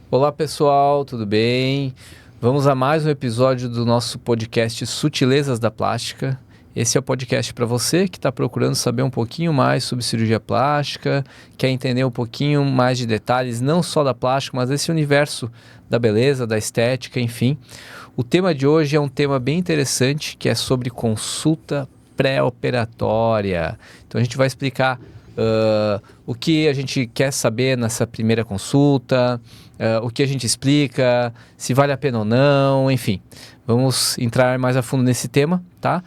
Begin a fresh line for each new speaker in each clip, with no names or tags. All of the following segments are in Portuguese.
Olá pessoal, tudo bem? Vamos a mais um episódio do nosso podcast Sutilezas da Plástica. Esse é o podcast para você que está procurando saber um pouquinho mais sobre cirurgia plástica, quer entender um pouquinho mais de detalhes, não só da plástica, mas desse universo da beleza, da estética, enfim. O tema de hoje é um tema bem interessante, que é sobre consulta pré-operatória. Então a gente vai explicar o que a gente quer saber nessa primeira consulta, o que a gente explica, se vale a pena ou não, enfim. Vamos entrar mais a fundo nesse tema, tá?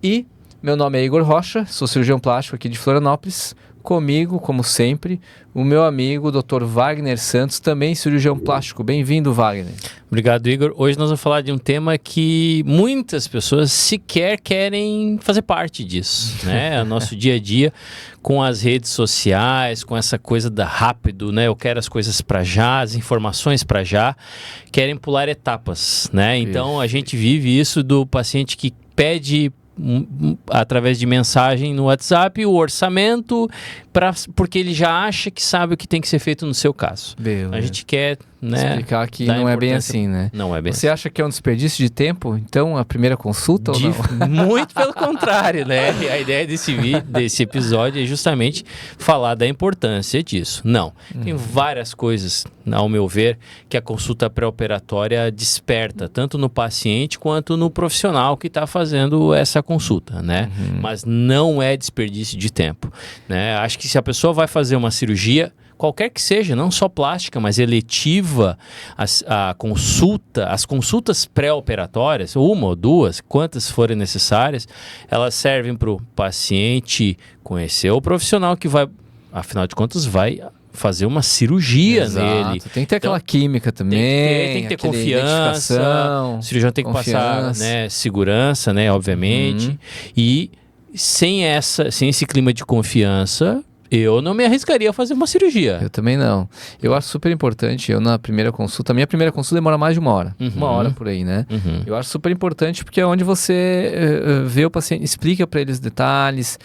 E meu nome é Igor Rocha, sou cirurgião plástico aqui de Florianópolis. Comigo, como sempre, o meu amigo Dr. Wagner Santos, também cirurgião plástico. Bem-vindo, Wagner.
Obrigado, Igor. Hoje nós vamos falar de um tema que muitas pessoas sequer querem fazer parte disso, né? O nosso dia a dia com as redes sociais, com essa coisa da rápido, né? Eu quero as coisas para já, as informações para já, querem pular etapas, né? Então a gente vive isso do paciente que pede através de mensagem no WhatsApp o orçamento porque ele já acha que sabe o que tem que ser feito no seu caso. A gente quer, né,
explicar que não é bem assim, né?
Não é bem
Você acha que é um desperdício de tempo, então, a primeira consulta ou não?
Muito pelo contrário, né? A ideia desse episódio é justamente falar da importância disso. Não, tem várias coisas, ao meu ver, que a consulta pré-operatória desperta, tanto no paciente quanto no profissional que está fazendo essa consulta, né? Mas não é desperdício de tempo, né? Acho que se a pessoa vai fazer uma cirurgia, qualquer que seja, não só plástica, mas eletiva, as consultas pré-operatórias, uma ou duas, quantas forem necessárias, elas servem para o paciente conhecer o profissional que vai, afinal de contas, vai fazer uma cirurgia nele.
Tem que ter aquela química também.
Tem que ter confiança. O cirurgião tem que passar, né, segurança, né, obviamente. E sem esse clima de confiança, eu não me arriscaria a fazer uma cirurgia.
Eu também não. Eu acho super importante, na primeira consulta, a minha primeira consulta demora mais de uma hora. Uma hora por aí, né? Eu acho super importante porque é onde você vê o paciente, explica para ele os detalhes.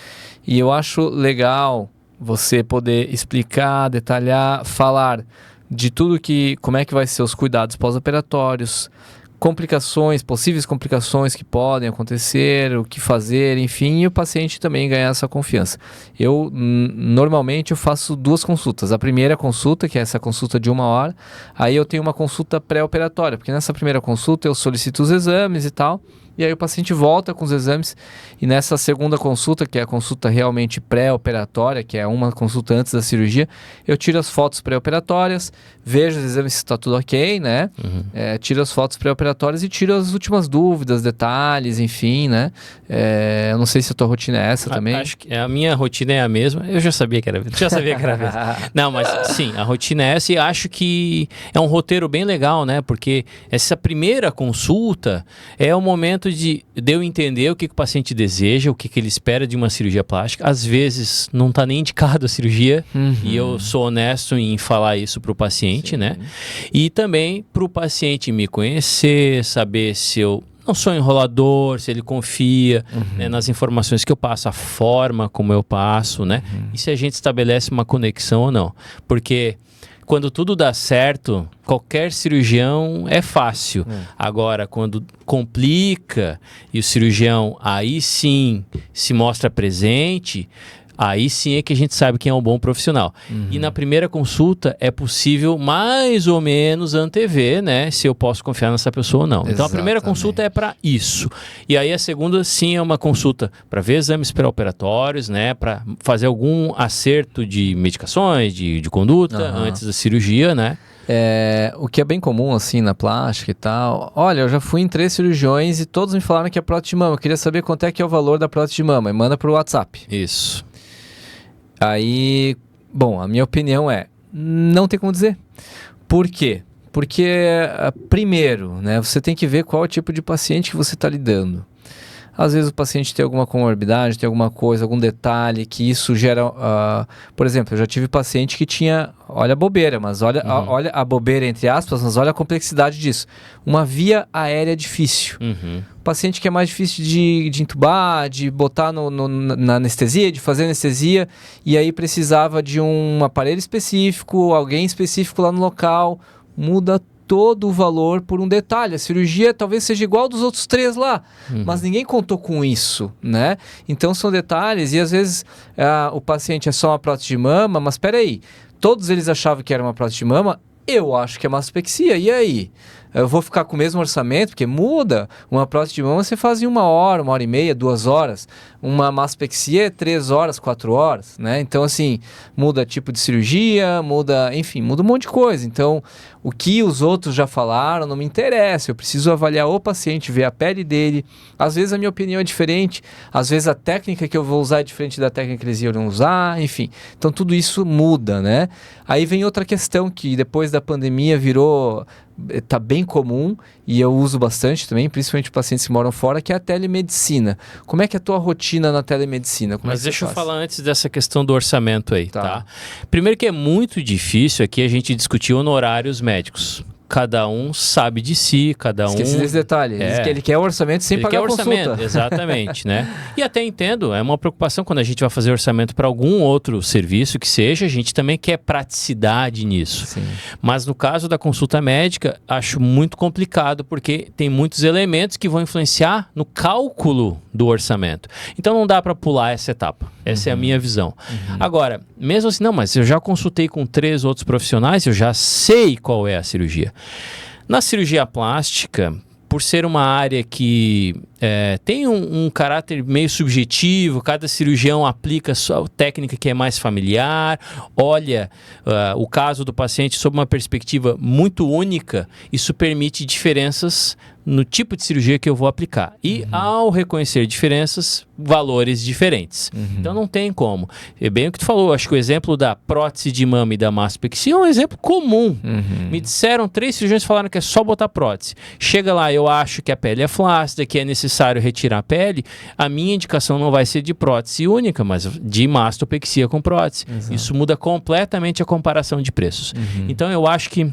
E eu acho legal você poder explicar, detalhar, falar de tudo como é que vai ser os cuidados pós-operatórios, possíveis complicações que podem acontecer, o que fazer, enfim, e o paciente também ganhar essa confiança. Normalmente eu faço duas consultas. A primeira consulta, que é essa consulta de uma hora, aí eu tenho uma consulta pré-operatória, porque nessa primeira consulta eu solicito os exames e tal, e aí o paciente volta com os exames, e nessa segunda consulta, que é a consulta realmente pré-operatória, que é uma consulta antes da cirurgia, eu tiro as fotos pré-operatórias, vejo os exames se está tudo ok, né? Tiro as fotos pré-operatórias e tiro as últimas dúvidas, detalhes, enfim, né? Eu não sei se a tua rotina é essa também.
Acho que a minha rotina é a mesma. Eu já sabia que era mesmo. Não, mas sim, a rotina é essa e acho que é um roteiro bem legal, né? Porque essa primeira consulta é o momento de eu entender o que o paciente deseja, o que ele espera de uma cirurgia plástica. Às vezes não está nem indicado a cirurgia e eu sou honesto em falar isso para o paciente, né? E também para o paciente me conhecer, saber se eu não sou enrolador, se ele confia, né, nas informações que eu passo, a forma como eu passo, né? E se a gente estabelece uma conexão ou não. Porque quando tudo dá certo, qualquer cirurgião é fácil. Agora, quando complica e o cirurgião aí sim se mostra presente, aí sim é que a gente sabe quem é um bom profissional. E na primeira consulta é possível mais ou menos antever, né, se eu posso confiar nessa pessoa ou não. Então a primeira consulta é para isso. E aí a segunda sim é uma consulta para ver exames pré-operatórios, né, para fazer algum acerto de medicações, de conduta antes da cirurgia, né?
O que é bem comum, assim, na plástica e tal. Olha, eu já fui em 3 cirurgiões e todos me falaram que é prótese de mama. Eu queria saber quanto é que é o valor da prótese de mama. E manda pro WhatsApp.
Isso.
Aí, bom, a minha opinião é, não tem como dizer. Por quê? Porque, primeiro, né, você tem que ver qual é o tipo de paciente que você está lidando. Às vezes o paciente tem alguma comorbidade, tem alguma coisa, algum detalhe que isso gera... por exemplo, eu já tive paciente que tinha... Olha a bobeira, mas olha a bobeira entre aspas, mas olha a complexidade disso. Uma via aérea difícil. Paciente que é mais difícil de entubar, de botar na anestesia, de fazer anestesia, e aí precisava de um aparelho específico, alguém específico lá no local, muda todo o valor por um detalhe. A cirurgia talvez seja igual dos outros 3 lá, mas ninguém contou com isso, né? Então são detalhes e às vezes o paciente é só uma prótese de mama, mas espera aí, todos eles achavam que era uma prótese de mama, eu acho que é mastopexia, e aí? Eu vou ficar com o mesmo orçamento, porque muda. Uma prótese de mama você faz em 1 hora, 1h30, 2 horas. Uma mastopexia é 3 horas, 4 horas, né? Então, assim, muda tipo de cirurgia, muda, enfim, muda um monte de coisa. Então, o que os outros já falaram não me interessa. Eu preciso avaliar o paciente, ver a pele dele. Às vezes a minha opinião é diferente, às vezes a técnica que eu vou usar é diferente da técnica que eles iam usar, enfim. Então, tudo isso muda, né? Aí vem outra questão que depois da pandemia está bem comum e eu uso bastante também, principalmente pacientes que moram fora, que é a telemedicina. Como é que é a tua rotina na telemedicina?
Mas deixa eu falar antes dessa questão do orçamento aí, tá? Primeiro que é muito difícil aqui a gente discutir honorários médicos. Cada um sabe de si,
Esqueci desse detalhe. Ele quer orçamento sem pagar a consulta.
Exatamente, né? E até entendo, é uma preocupação quando a gente vai fazer orçamento para algum outro serviço que seja, a gente também quer praticidade nisso.
Sim.
Mas no caso da consulta médica, acho muito complicado, porque tem muitos elementos que vão influenciar no cálculo do orçamento. Então não dá para pular essa etapa. Essa é a minha visão. Agora, mesmo assim, não, mas eu já consultei com 3 outros profissionais, eu já sei qual é a cirurgia. Na cirurgia plástica, por ser uma área que tem um caráter meio subjetivo, cada cirurgião aplica a sua técnica que é mais familiar, olha o caso do paciente sob uma perspectiva muito única, isso permite diferenças no tipo de cirurgia que eu vou aplicar. E ao reconhecer diferenças, valores diferentes. Então não tem como. É bem o que tu falou, acho que o exemplo da prótese de mama e da mastopexia é um exemplo comum. Me disseram, 3 cirurgiões falaram que é só botar prótese. Chega lá, eu acho que a pele é flácida, que é necessário retirar a pele, a minha indicação não vai ser de prótese única, mas de mastopexia com prótese. Exato. Isso muda completamente a comparação de preços. Então eu acho que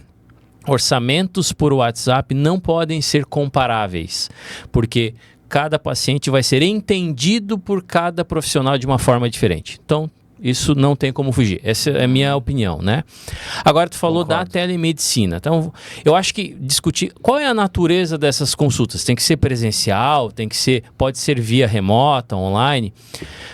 orçamentos por WhatsApp não podem ser comparáveis, porque cada paciente vai ser entendido por cada profissional de uma forma diferente. Então, isso não tem como fugir. Essa é a minha opinião, né? Agora, tu falou da telemedicina. Então, eu acho que discutir qual é a natureza dessas consultas. Tem que ser presencial, pode ser via remota, online.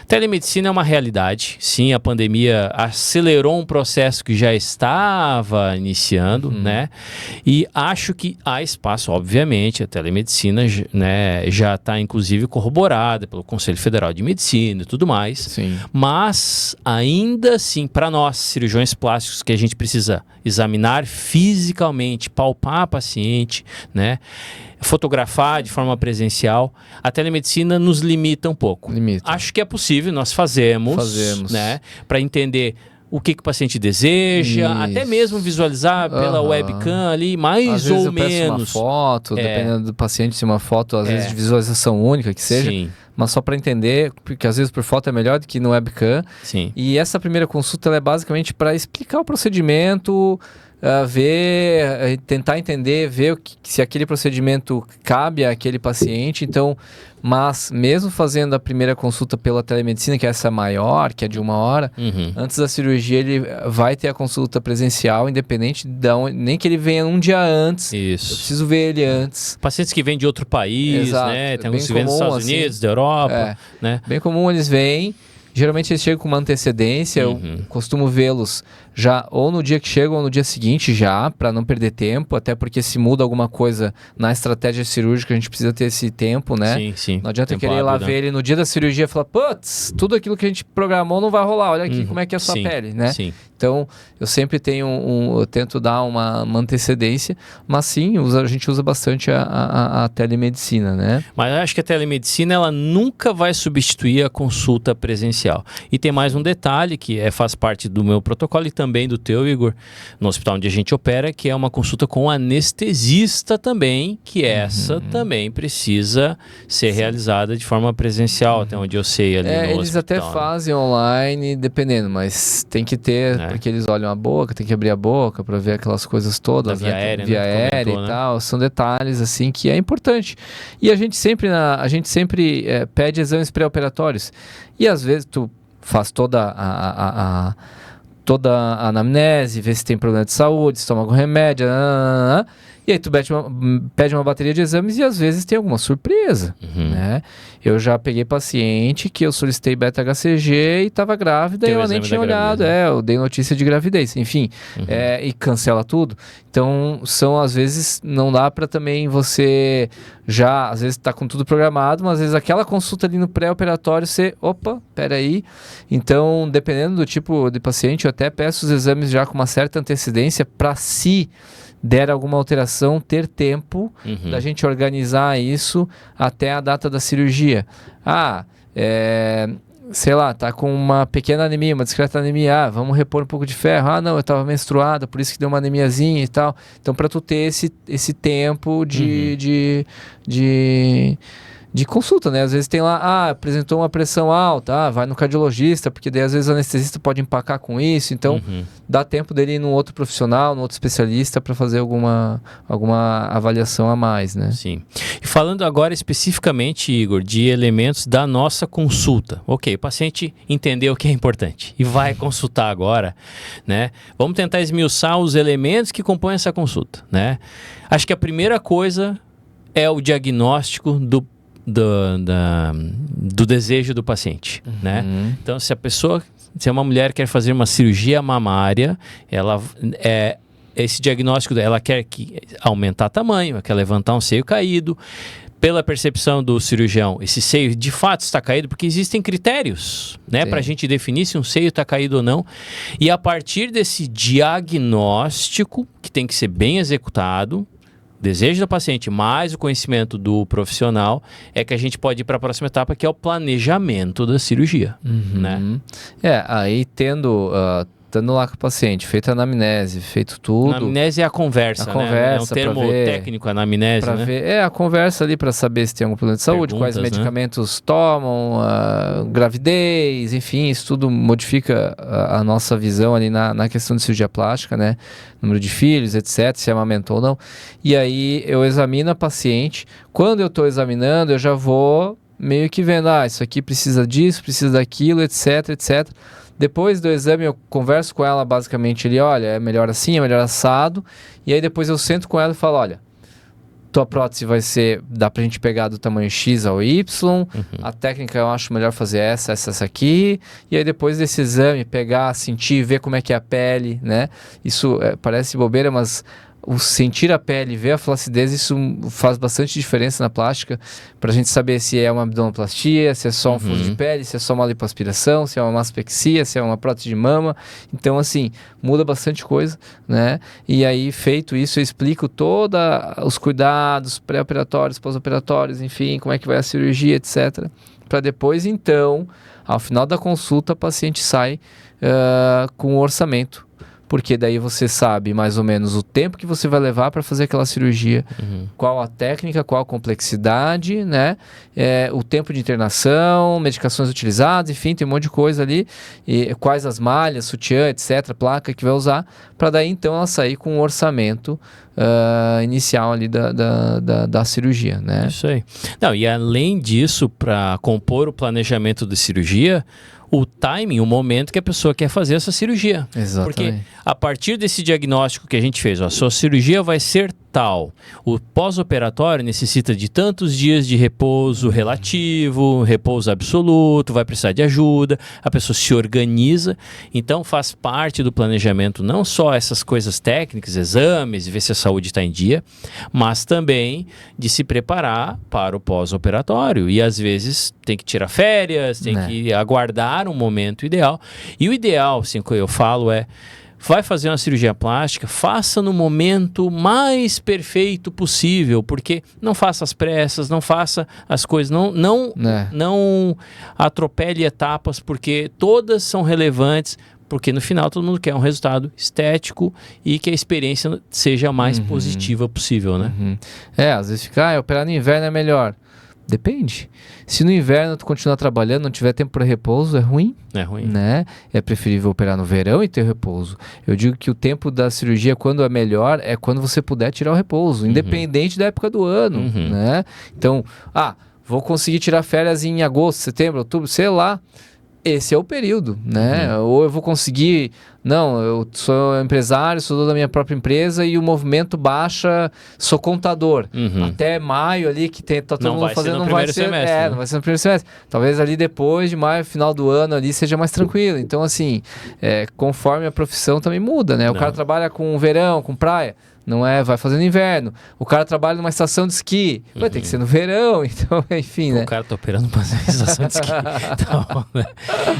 Telemedicina é uma realidade. Sim, a pandemia acelerou um processo que já estava iniciando, né? E acho que há espaço, obviamente, a telemedicina, né, já está, inclusive, corroborada pelo Conselho Federal de Medicina e tudo mais.
Sim.
Mas ainda assim, para nós, cirurgiões plásticos, que a gente precisa examinar fisicamente, palpar a paciente, né? Fotografar de forma presencial, a telemedicina nos limita um pouco. Acho que é possível, nós fazemos. Né? Para entender o que o paciente deseja, até mesmo visualizar pela webcam ali, mais
às vezes
ou
eu
menos.
Peço uma foto, dependendo do paciente, se uma foto, às vezes de visualização única que seja.
Sim.
Mas só para entender, porque às vezes por foto é melhor do que no webcam.
Sim.
E essa primeira consulta ela é basicamente para explicar o procedimento, tentar entender, ver se aquele procedimento cabe àquele paciente. Então, mas mesmo fazendo a primeira consulta pela telemedicina, que é essa maior, que é de 1 hora, antes da cirurgia ele vai ter a consulta presencial, independente de onde, nem que ele venha um dia antes.
Isso.
Eu preciso ver ele antes.
Pacientes que vêm de outro país,
Exato.
né? Tem alguns que vêm dos Estados Unidos, da Europa, né?
Bem comum, eles vêm. Geralmente eles chegam com uma antecedência, eu costumo vê-los já ou no dia que chegam ou no dia seguinte já, para não perder tempo, até porque se muda alguma coisa na estratégia cirúrgica, a gente precisa ter esse tempo, né?
Sim, sim.
Não adianta eu querer ir lá ver ele no dia da cirurgia e falar, putz, tudo aquilo que a gente programou não vai rolar, olha aqui como é que é a sua pele, né?
Sim.
Então, eu sempre tenho eu tento dar uma antecedência, mas sim, a gente usa bastante a telemedicina, né?
Mas eu acho que a telemedicina, ela nunca vai substituir a consulta presencial. E tem mais um detalhe que faz parte do meu protocolo e também do teu, Igor, no hospital onde a gente opera, que é uma consulta com anestesista também, que essa também precisa ser realizada de forma presencial, até onde eu sei ali no
eles
hospital,
até fazem online, dependendo, mas tem que ter, porque eles olham a boca, tem que abrir a boca para ver aquelas coisas todas,
da via aérea,
via aérea e tal, são detalhes assim que é importante. E a gente sempre pede exames pré-operatórios. E às vezes tu faz toda toda a anamnese, ver se tem problema de saúde, se toma algum remédio, e aí tu pede uma bateria de exames e às vezes tem alguma surpresa, né? Eu já peguei paciente que eu solicitei beta-HCG e estava grávida e ela nem tinha olhado, eu dei notícia de gravidez, enfim, e cancela tudo. Então, às vezes, não dá para também você já, às vezes tá com tudo programado, mas às vezes aquela consulta ali no pré-operatório você, peraí. Então, dependendo do tipo de paciente, eu até peço os exames já com uma certa antecedência para se der alguma alteração, ter tempo da gente organizar isso até a data da cirurgia. Sei lá, tá com uma pequena anemia, uma discreta anemia, vamos repor um pouco de ferro. Não, eu tava menstruada, por isso que deu uma anemiazinha e tal. Então, para tu ter esse tempo de consulta, né? Às vezes tem lá, apresentou uma pressão alta, vai no cardiologista, porque daí às vezes o anestesista pode empacar com isso, então dá tempo dele ir num outro profissional, num outro especialista para fazer alguma avaliação a mais, né?
Sim. E falando agora especificamente, Igor, de elementos da nossa consulta. Ok, o paciente entendeu o que é importante e vai consultar agora, né? Vamos tentar esmiuçar os elementos que compõem essa consulta, né? Acho que a primeira coisa é o diagnóstico do desejo do paciente, né? Então, se uma mulher quer fazer uma cirurgia mamária, esse diagnóstico dela quer aumentar tamanho, quer levantar um seio caído. Pela percepção do cirurgião, esse seio de fato está caído, porque existem critérios, né, para a gente definir se um seio está caído ou não. E a partir desse diagnóstico, que tem que ser bem executado, desejo do paciente mais o conhecimento do profissional, é que a gente pode ir para a próxima etapa, que é o planejamento da cirurgia, né?
Aí estando lá com o paciente, feita a anamnese, feito tudo.
A anamnese é a conversa, né? É um termo técnico, a anamnese, né?
A conversa ali para saber se tem algum problema de saúde, quais medicamentos tomam, gravidez, enfim, isso tudo modifica a nossa visão ali na questão de cirurgia plástica, né? Número de filhos, etc., se amamentou ou não. E aí eu examino a paciente. Quando eu estou examinando, eu já vou meio que vendo, isso aqui precisa disso, precisa daquilo, etc., etc., Depois do exame eu converso com ela basicamente ali, olha, é melhor assim, é melhor assado. E aí depois eu sento com ela e falo, olha, tua prótese vai ser, dá pra gente pegar do tamanho X ao Y, a técnica eu acho melhor fazer essa aqui. E aí depois desse exame, pegar, sentir, ver como é que é a pele, né? Isso parece bobeira, mas o sentir a pele, ver a flacidez, isso faz bastante diferença na plástica, pra gente saber se é uma abdominoplastia, se é só um fuso de pele, se é só uma lipoaspiração, se é uma mastopexia, se é uma prótese de mama. Então, assim, muda bastante coisa, né? E aí, feito isso, eu explico todos os cuidados pré-operatórios, pós-operatórios, enfim, como é que vai a cirurgia, etc. Para depois, então, ao final da consulta, a paciente sai com o orçamento. Porque daí você sabe mais ou menos o tempo que você vai levar para fazer aquela cirurgia, qual a técnica, qual a complexidade, né? O tempo de internação, medicações utilizadas, enfim, tem um monte de coisa ali. E quais as malhas, sutiã, etc., placa que vai usar, para daí então ela sair com um orçamento inicial ali da cirurgia, né?
Isso aí. Não, e além disso, para compor o planejamento de cirurgia, o timing, o momento que a pessoa quer fazer essa cirurgia.
Exatamente.
Porque a partir desse diagnóstico que a gente fez, a sua cirurgia vai ser tal. O pós-operatório necessita de tantos dias de repouso relativo, repouso absoluto, vai precisar de ajuda, a pessoa se organiza. Então faz parte do planejamento não só essas coisas técnicas, exames, ver se a saúde está em dia, mas também de se preparar para o pós-operatório. E às vezes tem que tirar férias, tem que aguardar um momento ideal. E o ideal, assim, que eu falo vai fazer uma cirurgia plástica, faça no momento mais perfeito possível, porque não faça as pressas, não faça as coisas, não atropele etapas, porque todas são relevantes, porque no final todo mundo quer um resultado estético e que a experiência seja a mais positiva possível, né?
Às vezes fica, operar no inverno é melhor. Depende. Se no inverno tu continuar trabalhando, não tiver tempo para repouso, é ruim.
É ruim.
Né? É preferível operar no verão e ter repouso. Eu digo que o tempo da cirurgia, quando é melhor, é quando você puder tirar o repouso, independente da época do ano. Né? Então, vou conseguir tirar férias em agosto, setembro, outubro, sei lá. esse é o período, né? Ou eu vou conseguir... Não, eu sou empresário, sou dono da minha própria empresa e o movimento baixa, sou contador. Até maio ali, que tá todo mundo fazendo, não vai ser...
semestre,
não vai ser no primeiro semestre. Talvez ali depois de maio, final do ano ali, seja mais tranquilo. Então, assim, conforme a profissão também muda, né? O cara trabalha com verão, com praia. Não é, vai fazer no inverno. O cara trabalha numa estação de esqui, vai ter que ser no verão, então, enfim, né?
O cara tá operando uma estação de esqui. Então, né?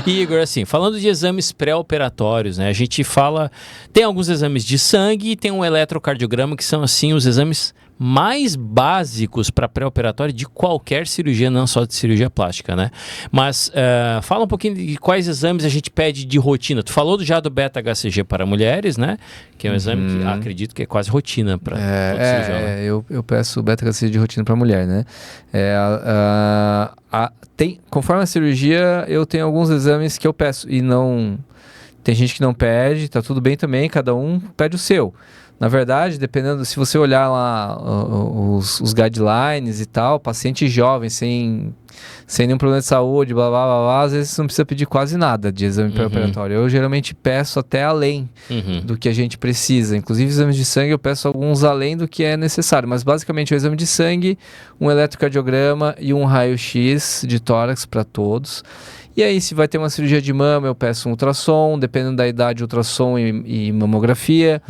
E, Igor, assim, falando de exames pré-operatórios, né? A gente fala, tem alguns exames de sangue e tem um eletrocardiograma que são, assim, os exames mais básicos para pré-operatório de qualquer cirurgia, não só de cirurgia plástica, né? Mas fala um pouquinho de quais exames a gente pede de rotina. Tu falou já do beta-HCG para mulheres, né? Que é um exame que acredito que é quase rotina para todo cirurgião. Né?
Eu peço o beta-HCG de rotina para mulher, né? Conforme a cirurgia, eu tenho alguns exames que eu peço e não... Tem gente que não pede, tá tudo bem também, cada um pede o seu. Na verdade, dependendo, se você olhar lá os guidelines e tal, paciente jovem, sem nenhum problema de saúde, blá, blá, blá, blá, às vezes não precisa pedir quase nada de exame pré-operatório. Eu geralmente peço até além do que a gente precisa. Inclusive, exames de sangue eu peço alguns além do que é necessário. Mas basicamente é o exame de sangue, um eletrocardiograma e um raio-x de tórax para todos. E aí, se vai ter uma cirurgia de mama, eu peço um ultrassom, dependendo da idade, ultrassom e mamografia.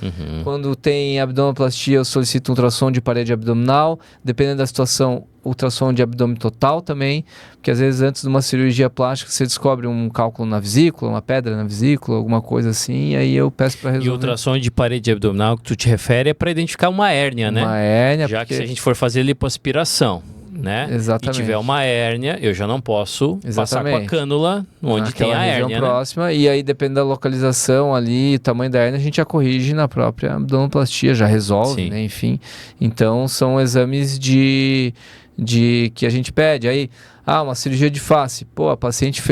Quando tem abdominoplastia, eu solicito um ultrassom de parede abdominal. Dependendo da situação, ultrassom de abdômen total também, porque às vezes antes de uma cirurgia plástica você descobre um cálculo na vesícula, uma pedra na vesícula, alguma coisa assim, e aí eu peço para resolver.
E o ultrassom de parede abdominal que tu te refere é para identificar uma hérnia, né?
Uma hérnia.
Já que se a gente for fazer lipoaspiração, né?
Exatamente.
E tiver uma hérnia, eu já não posso passar com a cânula onde tem a hérnia,
próxima, né? E aí depende da localização ali, tamanho da hérnia, a gente já corrige na própria abdominoplastia, já resolve, né? Enfim. Então são exames de que a gente pede. Aí, uma cirurgia de face. Pô, a paciente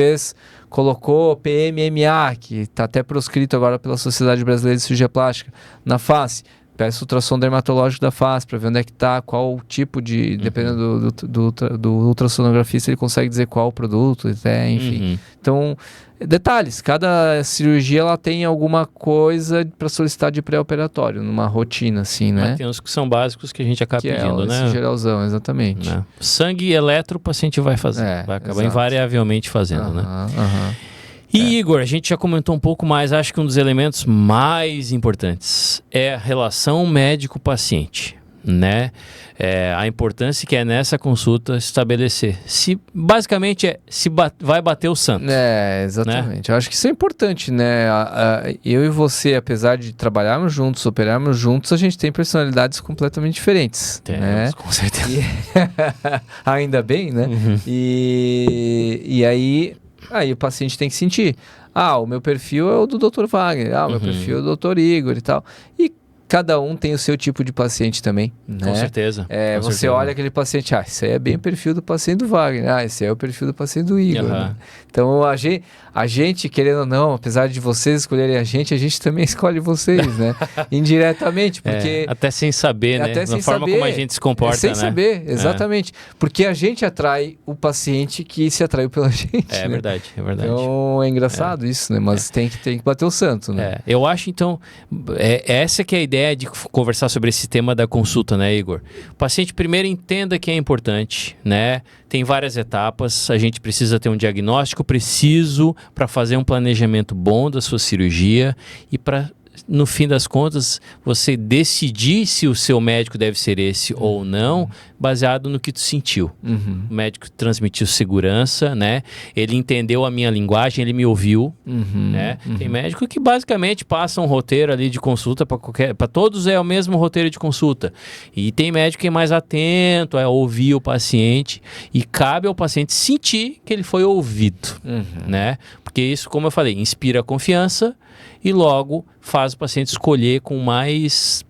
colocou PMMA, que está até proscrito agora pela Sociedade Brasileira de Cirurgia Plástica, na face. Peço ultrassom dermatológico da face para ver onde é que está, qual o tipo de... Dependendo do ultrassonografista, ele consegue dizer qual o produto, até, enfim. Então, detalhes. Cada cirurgia, ela tem alguma coisa para solicitar de pré-operatório, numa rotina, assim, né?
Mas tem uns que são básicos que a gente acaba pedindo, né?
Esse geralzão, exatamente.
Né? Sangue e eletro, o paciente vai fazer. Vai acabar invariavelmente fazendo, né? E Igor, a gente já comentou um pouco mais, acho que um dos elementos mais importantes é a relação médico-paciente, né? A importância que é nessa consulta estabelecer. Basicamente vai bater o santo.
Exatamente. Né? Eu acho que isso é importante, né? Eu e você, apesar de trabalharmos juntos, operarmos juntos, a gente tem personalidades completamente diferentes.
Temos,
né?
Com certeza.
Ainda bem, né? E aí o paciente tem que sentir. O meu perfil é o do Dr. Wagner. O meu perfil é o do Dr. Igor e tal. E cada um tem o seu tipo de paciente também, né?
Com certeza.
Você olha aquele paciente, esse aí é bem o perfil do paciente do Wagner. Esse aí é o perfil do paciente do Igor. Né? Então, a gente, querendo ou não, apesar de vocês escolherem a gente também escolhe vocês, né? Indiretamente, porque...
até sem saber, né? Da forma como a gente se comporta,
sem saber, exatamente. Porque a gente atrai o paciente que se atraiu pela gente,
né? Verdade.
Então, é engraçado isso, né? Mas tem que bater o santo, né?
Eu acho, então, essa que é a ideia de conversar sobre esse tema da consulta, né, Igor? O paciente primeiro entenda que é importante, né? Tem várias etapas, a gente precisa ter um diagnóstico preciso para fazer um planejamento bom da sua cirurgia e para, no fim das contas, você decidir se o seu médico deve ser esse ou não, baseado no que tu sentiu. O médico transmitiu segurança, né? Ele entendeu a minha linguagem, ele me ouviu, né? Tem médico que basicamente passa um roteiro ali de consulta para todos, é o mesmo roteiro de consulta. E tem médico que é mais atento a ouvir o paciente e cabe ao paciente sentir que ele foi ouvido, né? Porque isso, como eu falei, inspira confiança e logo faz o paciente escolher com mais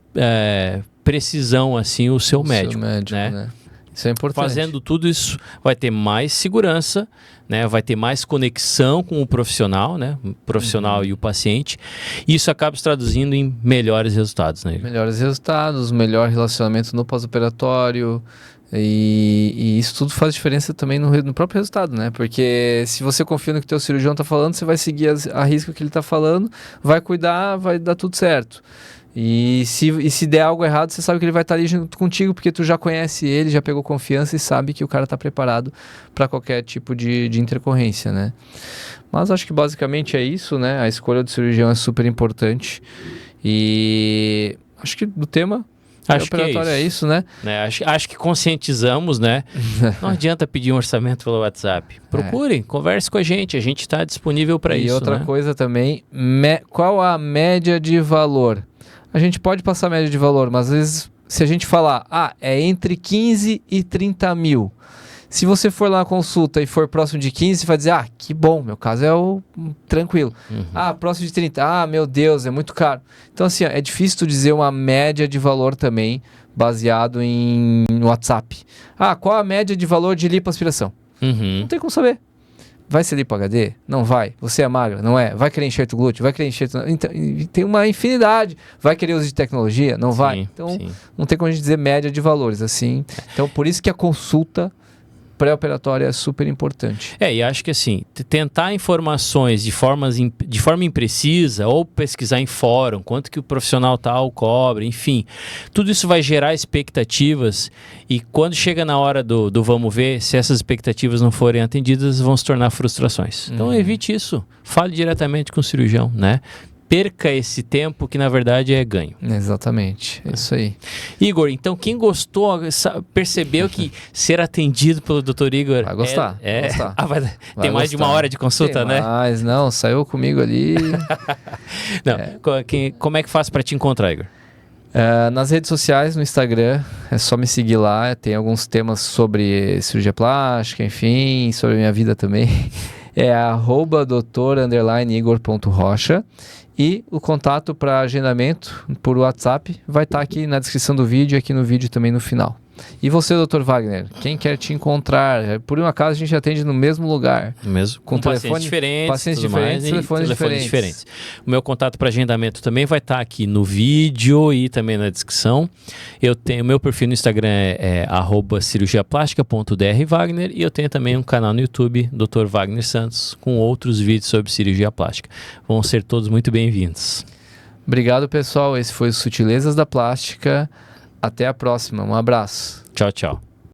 precisão assim o seu médico, né?
Isso é importante.
Fazendo tudo isso, vai ter mais segurança, né? Vai ter mais conexão com o profissional, né? O profissional e o paciente. Isso acaba se traduzindo em melhores resultados, né?
Melhores resultados, melhor relacionamento no pós-operatório, E isso tudo faz diferença também no próprio resultado, né? Porque se você confia no que o teu cirurgião tá falando, você vai seguir a risca que ele tá falando, vai cuidar, vai dar tudo certo. E se der algo errado, você sabe que ele vai estar ali junto contigo, porque tu já conhece ele, já pegou confiança e sabe que o cara tá preparado para qualquer tipo de intercorrência, né? Mas acho que basicamente é isso, né? A escolha do cirurgião é super importante. E acho que do tema...
Acho que
é isso, né?
Acho que conscientizamos, né? Não adianta pedir um orçamento pelo WhatsApp. Procurem, converse com a gente está disponível para isso.
E outra coisa também, qual a média de valor? A gente pode passar a média de valor, mas às vezes se a gente falar, é entre 15 e 30 mil. Se você for lá na consulta e for próximo de 15, você vai dizer, que bom, meu caso é o tranquilo. Próximo de 30, meu Deus, é muito caro. Então, assim, é difícil tu dizer uma média de valor também, baseado em WhatsApp. Qual a média de valor de lipoaspiração? Não tem como saber. Vai ser lipo HD? Não vai. Você é magra? Não é. Vai querer enxerto glúteo? Vai querer enxerto... Então, tem uma infinidade. Vai querer uso de tecnologia? Não vai. Então, não tem como a gente dizer média de valores, assim. Então, por isso que a consulta pré-operatória é super importante.
E acho que assim, tentar informações de forma imprecisa ou pesquisar em fórum, quanto que o profissional tal cobra, enfim, tudo isso vai gerar expectativas e quando chega na hora do vamos ver, se essas expectativas não forem atendidas, vão se tornar frustrações. Então evite isso, fale diretamente com o cirurgião, né? Perca esse tempo que na verdade é ganho.
Exatamente, é isso aí.
Igor, então quem gostou, percebeu que ser atendido pelo Dr. Igor...
Vai gostar, vai gostar.
Tem mais de uma hora de consulta, né?
Mas não, saiu comigo ali...
Como é que faz para te encontrar, Igor?
Nas redes sociais, no Instagram, é só me seguir lá. Tem alguns temas sobre cirurgia plástica, enfim, sobre a minha vida também. É @dr_igor.rocha. E o contato para agendamento por WhatsApp vai estar aqui na descrição do vídeo e aqui no vídeo também no final. E você, Dr. Wagner, quem quer te encontrar? Por um acaso a gente atende no mesmo lugar.
Com pacientes diferentes, telefones diferentes. O meu contato para agendamento também vai estar aqui no vídeo e também na descrição. Eu tenho meu perfil no Instagram é @cirurgiaplástica.drwagner e eu tenho também um canal no YouTube, Dr. Wagner Santos, com outros vídeos sobre cirurgia plástica. Vão ser todos muito bem-vindos.
Obrigado, pessoal. Esse foi o Sutilezas da Plástica. Até a próxima. Um abraço.
Tchau, tchau.